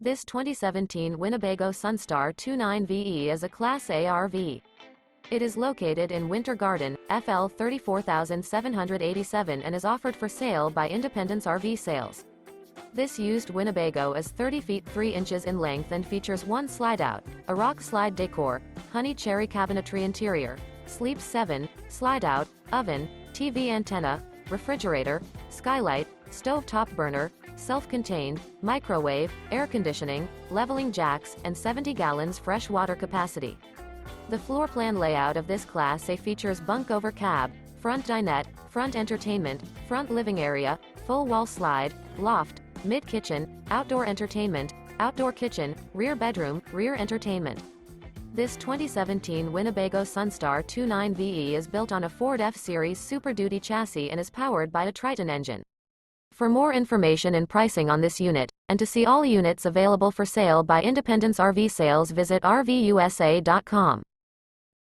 This 2017 Winnebago Sunstar 29VE is a Class A RV. It is located in Winter Garden, FL 34787 and is offered for sale by Independence RV Sales. This used Winnebago is 30 feet 3 inches in length and features one slide-out, a Rock Slide Decor, honey Cherry Cabinetry interior, Sleep 7, slide-out, oven, TV antenna, refrigerator, skylight, stove-top burner, self-contained, microwave, air conditioning, leveling jacks, and 70 gallons fresh water capacity. The floor plan layout of this Class A features bunk over cab, front dinette, front entertainment, front living area, full wall slide, loft, mid-kitchen, outdoor entertainment, outdoor kitchen, rear bedroom, rear entertainment. This 2017 Winnebago Sunstar 29VE is built on a Ford F-Series Super Duty chassis and is powered by a Triton engine. For more information and pricing on this unit, and to see all units available for sale by Independence RV Sales, visit RVUSA.com.